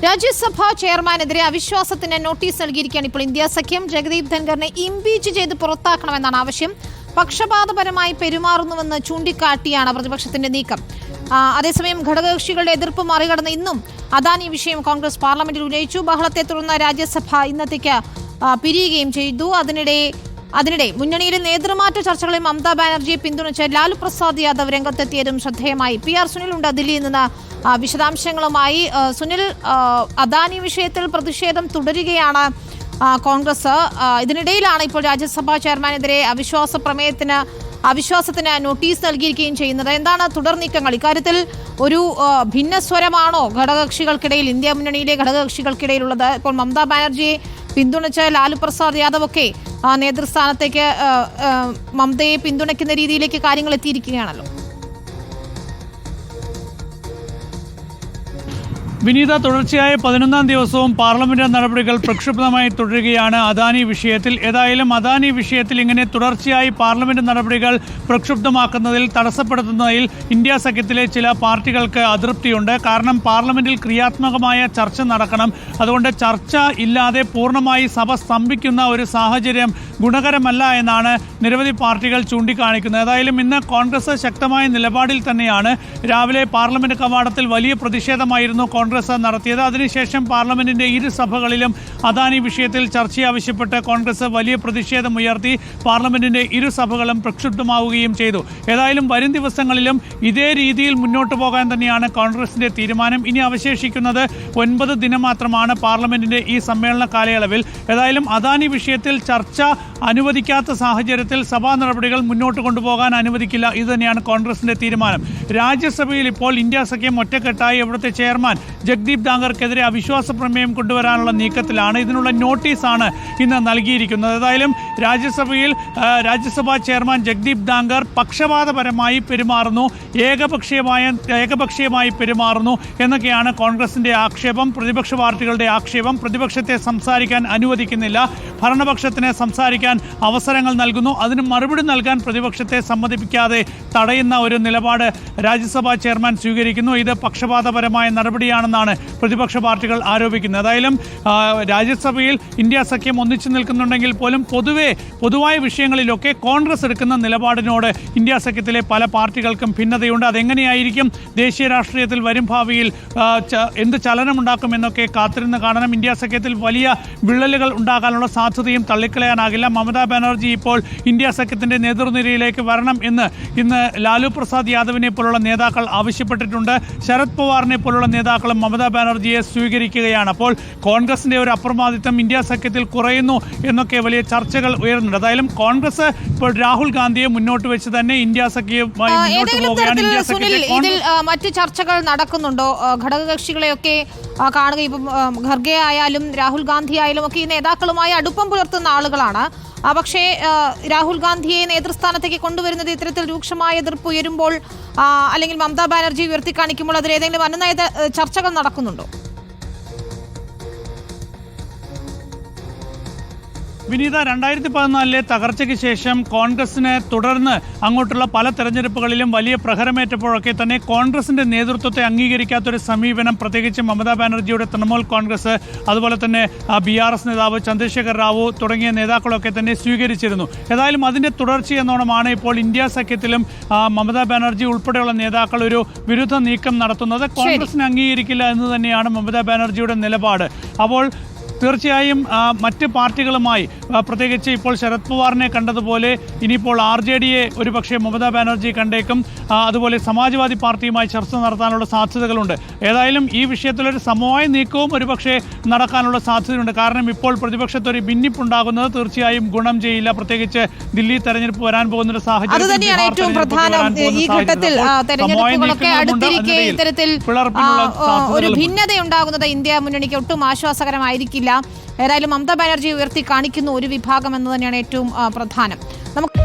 രാജ്യസഭാ ചെയർമാനെതിരെ അവിശ്വാസത്തിന് notice നൽകിയിരിക്കുകയാണ് ഇപ്പോൾ India സഖ്യം. ജഗദീപ് ധൻഖറിനെ ഇംപീച്ച് ചെയ്ത് പുറത്താക്കണമെന്നാണ് ആവശ്യം. പക്ഷപാതപരമായി പെരുമാറുന്നുവെന്ന് ചൂണ്ടിക്കാട്ടിയാണ് പ്രതിപക്ഷത്തിന്റെ നീക്കം. അതേസമയം ഘടകകക്ഷികളുടെ എതിർപ്പ് മറികടന്ന് ഇന്നും അദാനി വിഷയം കോൺഗ്രസ് പാർലമെന്റിൽ ഉന്നയിച്ചു. ബഹളത്തെ തുടർന്ന് രാജ്യസഭ ഇന്നത്തേക്ക് പിരിയുകയും ചെയ്തു. അതിനിടെ മുന്നണിയിലെ നേതൃമാറ്റ ചർച്ചകളിൽ മമതാ ബാനർജിയെ പിന്തുണച്ച് ലാലു പ്രസാദ് യാദവ് രംഗത്തെത്തിയതും ശ്രദ്ധേയമായി. PR സുനിൽ ഉണ്ട് ദില്ലിയിൽ നിന്ന് വിശദാംശങ്ങളുമായി. സുനിൽ, അദാനി വിഷയത്തിൽ പ്രതിഷേധം തുടരുകയാണ് കോൺഗ്രസ്. ഇതിനിടയിലാണ് ഇപ്പോൾ രാജ്യസഭാ ചെയർമാനെതിരെ അവിശ്വാസത്തിന് നോട്ടീസ് നൽകിയിരിക്കുകയും ചെയ്യുന്നത്. എന്താണ് തുടർ നീക്കങ്ങൾ? ഇക്കാര്യത്തിൽ ഒരു ഭിന്നസ്വരമാണോ ഘടകകക്ഷികൾക്കിടയിൽ, ഇന്ത്യ മുന്നണിയിലെ ഘടകകക്ഷികൾക്കിടയിലുള്ളത്? ഇപ്പോൾ മമതാ ബാനർജിയെ പിന്തുണച്ച് ലാലു പ്രസാദ് യാദവ് ഒക്കെ നേതൃസ്ഥാനത്തേക്ക് മമതയെ പിന്തുണയ്ക്കുന്ന രീതിയിലേക്ക് കാര്യങ്ങൾ എത്തിയിരിക്കുകയാണല്ലോ. വിനീത, തുടർച്ചയായ 11ാം ദിവസവും പാർലമെന്റ് നടപടികൾ പ്രക്ഷുബ്ധമായി തുടരുകയാണ് അദാനി വിഷയത്തിൽ. ഏതായാലും അദാനി വിഷയത്തിൽ ഇങ്ങനെ തുടർച്ചയായി പാർലമെന്റ് നടപടികൾ പ്രക്ഷുബ്ധമാക്കുന്നതിൽ തടസ്സപ്പെടുത്തുന്നതിൽ ഇന്ത്യ സഖ്യത്തിലെ ചില പാർട്ടികൾക്ക് അതൃപ്തിയുണ്ട്. കാരണം പാർലമെന്റിൽ ക്രിയാത്മകമായ ചർച്ച നടക്കണം. അതുകൊണ്ട് ചർച്ച ഇല്ലാതെ പൂർണ്ണമായി സഭ സ്തംഭിക്കുന്ന ഒരു സാഹചര്യം ഗുണകരമല്ല എന്നാണ് നിരവധി പാർട്ടികൾ ചൂണ്ടിക്കാണിക്കുന്നത്. ഏതായാലും ഇന്ന് കോൺഗ്രസ് ശക്തമായ നിലപാടിൽ തന്നെയാണ്. രാവിലെ പാർലമെന്റ് കവാടത്തിൽ വലിയ പ്രതിഷേധമായിരുന്നു കോൺഗ്രസ് നടത്തിയത്. അതിനുശേഷം പാർലമെന്റിന്റെ ഇരു സഭകളിലും അദാനി വിഷയത്തിൽ ചർച്ച ആവശ്യപ്പെട്ട് കോൺഗ്രസ് വലിയ പ്രതിഷേധമുയർത്തി. പാർലമെന്റിന്റെ ഇരു സഭകളും പ്രക്ഷുബ്ധമാവുകയും ചെയ്തു. ഏതായാലും വരും ദിവസങ്ങളിലും ഇതേ രീതിയിൽ മുന്നോട്ട് പോകാൻ തന്നെയാണ് കോൺഗ്രസിന്റെ തീരുമാനം. ഇനി അവശേഷിക്കുന്നത് 9 ദിനം മാത്രമാണ് പാർലമെന്റിന്റെ ഈ സമ്മേളന കാലയളവിൽ. ഏതായാലും അദാനി വിഷയത്തിൽ ചർച്ച അനുവദിക്കാത്ത സാഹചര്യത്തിൽ സഭാ നടപടികൾ മുന്നോട്ട് കൊണ്ടുപോകാൻ അനുവദിക്കില്ല. ഇത് തന്നെയാണ് കോൺഗ്രസിന്റെ തീരുമാനം. രാജ്യസഭയിൽ ഇപ്പോൾ ഇന്ത്യ സഖ്യം ഒറ്റക്കെട്ടായി ഇവിടുത്തെ ചെയർമാൻ ജഗദീപ് ധാങ്കർക്കെതിരെ അവിശ്വാസ പ്രമേയം കൊണ്ടുവരാനുള്ള നീക്കത്തിലാണ്. ഇതിനുള്ള നോട്ടീസാണ് ഇന്ന് നൽകിയിരിക്കുന്നത്. ഏതായാലും രാജ്യസഭാ ചെയർമാൻ ജഗദീപ് ധാങ്കർ പക്ഷപാതപരമായി പെരുമാറുന്നു, ഏകപക്ഷീയമായി പെരുമാറുന്നു എന്നൊക്കെയാണ് കോൺഗ്രസിന്റെ ആക്ഷേപം, പ്രതിപക്ഷ പാർട്ടികളുടെ ആക്ഷേപം. പ്രതിപക്ഷത്തെ സംസാരിക്കാൻ അനുവദിക്കുന്നില്ല, ഭരണപക്ഷത്തിന് സംസാരിക്കാൻ അവസരങ്ങൾ നൽകുന്നു. അതിന് മറുപടി നൽകാൻ പ്രതിപക്ഷത്തെ സമ്മതിപ്പിക്കാതെ തടയുന്ന ഒരു നിലപാട് രാജ്യസഭാ ചെയർമാൻ സ്വീകരിക്കുന്നു. ഇത് പക്ഷപാതപരമായ നടപടിയാണെന്നാണ് പ്രതിപക്ഷ പാർട്ടികൾ ആരോപിക്കുന്നത്. ഏതായാലും രാജ്യസഭയിൽ ഇന്ത്യ സഖ്യം ഒന്നിച്ചു നിൽക്കുന്നുണ്ടെങ്കിൽ പോലും പൊതുവായ വിഷയങ്ങളിലൊക്കെ കോൺഗ്രസ് എടുക്കുന്ന നിലപാടിനോട് ഇന്ത്യ സഖ്യത്തിലെ പല പാർട്ടികൾക്കും ഭിന്നതയുണ്ട്. അതെങ്ങനെയായിരിക്കും, ദേശീയ രാഷ്ട്രീയത്തിൽ വരും ഭാവിയിൽ എന്ത് ചലനമുണ്ടാക്കുമെന്നൊക്കെ കാത്തിരുന്ന് കാണണം. ഇന്ത്യ സഖ്യത്തിൽ വലിയ വിള്ളലുകൾ ഉണ്ടാകാനുള്ള സാധ്യതയും തള്ളിക്കളയാനാകില്ല. മമതാ ബാനർജി ഇപ്പോൾ ഇന്ത്യ സഖ്യത്തിന്റെ നേതൃനിരയിലേക്ക് വരണം എന്ന് ഇന്ന് ലാലു പ്രസാദ് യാദവിനെ പോലുള്ള നേതാക്കൾ ആവശ്യപ്പെട്ടിട്ടുണ്ട്. ശരത് പവാറിനെ പോലുള്ള നേതാക്കളും മമതാ ബാനർജിയെ സ്വീകരിക്കുകയാണ്. അപ്പോൾ കോൺഗ്രസിന്റെ ഒരു അപ്രമാദിത്വം ഇന്ത്യ സഖ്യത്തിൽ കുറയുന്നു എന്നൊക്കെ വലിയ ചർച്ചകൾ ഉയർന്നുണ്ട്. അതായാലും കോൺഗ്രസ് ഇപ്പോൾ രാഹുൽ ഗാന്ധിയെ മുന്നോട്ട് വെച്ച് തന്നെ ഇന്ത്യ സഖ്യവുമായി മുന്നോട്ട് പോവുകയാണ്. ഇതിൽ മറ്റ് ചർച്ചകൾ നടക്കുന്നുണ്ടോ? ഘടകകക്ഷികളെയൊക്കെ കാണുക, ഇപ്പം ഖർഗെ ആയാലും രാഹുൽ ഗാന്ധി ആയാലും ഒക്കെ ഈ നേതാക്കളുമായി അടുപ്പം പുലർത്തുന്ന ആളുകളാണ്. പക്ഷേ രാഹുൽ ഗാന്ധിയെ നേതൃസ്ഥാനത്തേക്ക് കൊണ്ടുവരുന്നത് ഇത്തരത്തിൽ രൂക്ഷമായ എതിർപ്പ് ഉയരുമ്പോൾ, അല്ലെങ്കിൽ മമതാ ബാനർജി ഉയർത്തി കാണിക്കുമ്പോൾ അതിലേതെങ്കിലും അനുനയ ചർച്ചകൾ നടക്കുന്നുണ്ടോ? വിനീത, 2014 തകർച്ചയ്ക്ക് ശേഷം കോൺഗ്രസിന് തുടർന്ന് അങ്ങോട്ടുള്ള പല തെരഞ്ഞെടുപ്പുകളിലും വലിയ പ്രഹരമേറ്റപ്പോഴൊക്കെ തന്നെ കോൺഗ്രസിന്റെ നേതൃത്വത്തെ അംഗീകരിക്കാത്തൊരു സമീപനം പ്രത്യേകിച്ച് മമതാ ബാനർജിയുടെ തൃണമൂൽ കോൺഗ്രസ്, അതുപോലെ തന്നെ BRS നേതാവ് ചന്ദ്രശേഖർ റാവു തുടങ്ങിയ നേതാക്കളൊക്കെ തന്നെ സ്വീകരിച്ചിരുന്നു. ഏതായാലും അതിന്റെ തുടർച്ചയെന്നോണമാണ് ഇപ്പോൾ ഇന്ത്യ സഖ്യത്തിലും മമതാ ബാനർജി ഉൾപ്പെടെയുള്ള നേതാക്കൾ ഒരു വിരുദ്ധ നീക്കം നടത്തുന്നത്. കോൺഗ്രസിനെ അംഗീകരിക്കില്ല എന്ന് തന്നെയാണ് മമതാ ബാനർജിയുടെ നിലപാട്. അപ്പോൾ തീർച്ചയായും മറ്റ് പാർട്ടികളുമായി, പ്രത്യേകിച്ച് ഇപ്പോൾ ശരത് പവാറിനെ കണ്ടതുപോലെ ഇനിയിപ്പോൾ RJDയെ ഒരുപക്ഷെ മമതാ ബാനർജി കണ്ടേക്കും. അതുപോലെ സമാജ്വാദി പാർട്ടിയുമായി ചർച്ച നടത്താനുള്ള സാധ്യതകളുണ്ട്. ഏതായാലും ഈ വിഷയത്തിലൊരു സമവായ നീക്കവും ഒരുപക്ഷെ നടക്കാനുള്ള സാധ്യതയുണ്ട്. കാരണം ഇപ്പോൾ പ്രതിപക്ഷത്തൊരു ഭിന്നിപ്പുണ്ടാകുന്നത് തീർച്ചയായും ഗുണം ചെയ്യില്ല. പ്രത്യേകിച്ച് ദില്ലി തെരഞ്ഞെടുപ്പ് വരാൻ പോകുന്ന ഒരു സാഹചര്യം, ഒരു ഭിന്നതയുണ്ടാകുന്നത് ഇന്ത്യ മുന്നണിക്ക് ഒട്ടും ആശ്വാസകരമായിരിക്കില്ല. ഏതായാലും മമതാ ബാനർജി ഉയർത്തി കാണിക്കുന്ന ഒരു വിഭാഗം എന്ന് തന്നെയാണ് ഏറ്റവും പ്രധാനം. നമുക്ക്